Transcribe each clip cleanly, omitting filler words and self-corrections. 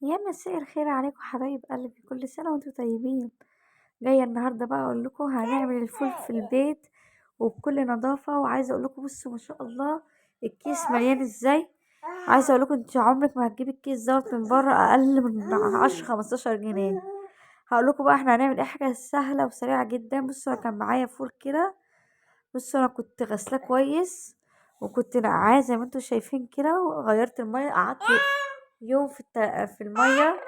يا مساء الخير عليكم حبايب قلبي، كل سنة وانتم طيبين. جاية النهاردة بقى اقول لكم هنعمل الفول في البيت وبكل نظافة. وعايزة اقول لكم بصوا ما شاء الله الكيس مليان ازاي. عايزة اقول لكم انت عمرك ما هتجيبي الكيس دوت من بره اقل من 10 15 جنيه. هقول لكم بقى احنا هنعمل ايه، حاجة سهلة وسريعة جدا. بصوا انا كان معايا فول كده. بصوا انا كنت غسلاه كويس وكنت نقعاه زي ما انتم شايفين كده، وغيرت المية، قعدت يوم في المية.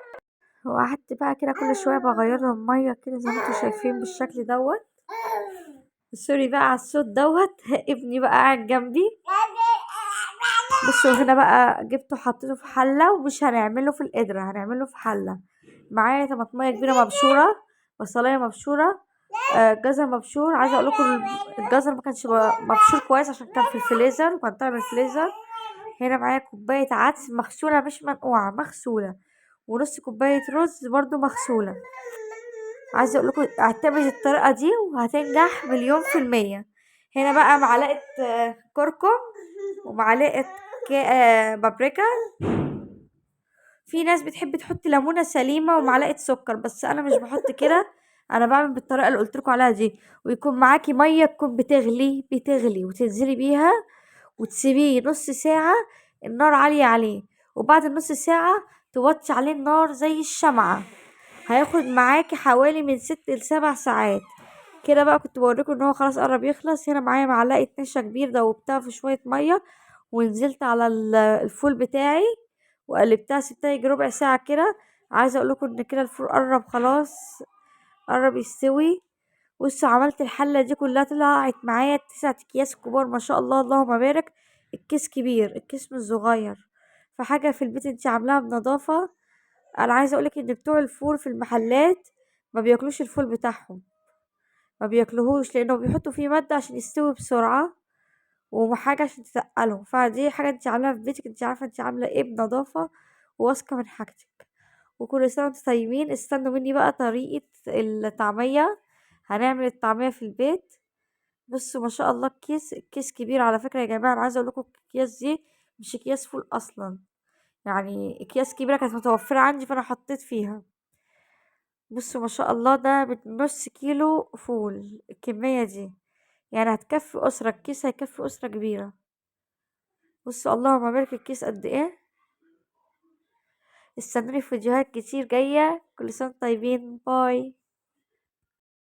وقعدت بقى كده كل شوية بغير له المية كده زي ما انتوا شايفين بالشكل دوت. سوري بقى على الصوت دوت. ابني بقى قاعد جنبي. بصوا هنا بقى جبته حطيته في حلة، ومش هنعمله في القدرة، هنعمله في حلة. معايا طماطمية كبيرة مبشورة، بصلاية مبشورة، جزر مبشور. عايزة اقول لكم الجزر ما كانش مبشور كويس عشان كان في الفريزر وكان طالع من الفريزر. هنا معايا كوباية عدس مغسولة مش منقوعة، مغسولة. ونص كوباية رز برضو مغسولة. عايزة اقول لكم اعتمد الطريقة دي وهتنجح 1000000%. هنا بقى معلقة كركم، ومعلقة بابريكا. في ناس بتحب تحط ليمونة سليمة ومعلقة سكر، بس انا مش بحط كده. انا بعمل بالطريقة اللي قلتلكوا عليها دي. ويكون معاكي مية تكون بتغلي وتنزلي بيها وتسيبيه نص ساعة، النار عالية عليه. وبعد النص ساعة توطي عليه النار زي الشمعة. هياخد معاكي حوالي من 6 ل7 ساعات. كده بقى كنت بوريكم ان هو خلاص قرب يخلص. هنا معايا معلقة نشا كبير دوبتها في شوية مية، ونزلت على الفول بتاعي وقلبتها، سبتها يجي ربع ساعة كده. عايزة اقولكم ان كده الفول قرب خلاص، قرب يستوي. بصوا عملت الحلة دي كلها، طلعت معايا 9 اكياس كبار ما شاء الله اللهم بارك. الكيس كبير، الكيس مش صغير. فحاجة في البيت انتي عاملاها بنظافة. انا عايزة اقولك ان بتوع الفول في المحلات ما بياكلوش الفول بتاعهم، ما بياكلوهوش لانه بيحطوا فيه مادة عشان يستوي بسرعة، وحاجة عشان تتقله. فدي حاجة انتي عاملاها في بيتك، انتي عارفة انتي عاملة ايه بنظافة وواثقة من حاجتك. وكل سنة وانتم طيبين. استنوا مني بقى طريقة الطعمية. هنعمل الطعمية في البيت. بصوا ما شاء الله الكيس كبير على فكرة يا جماعة. انا عايزة اقولكم الأكياس دي مش اكياس فول اصلا، يعني اكياس كبيرة كانت متوفرة عندي فانا حطيت فيها. بصوا ما شاء الله ده بنص كيلو فول الكمية دي، يعني هتكفي أسرة، الكيس هيكفي أسرة كبيرة. بصوا اللهم بارك الكيس قد ايه. استنوني في فيديوهات كتير جاية. كل سنة وانتم طيبين، باي.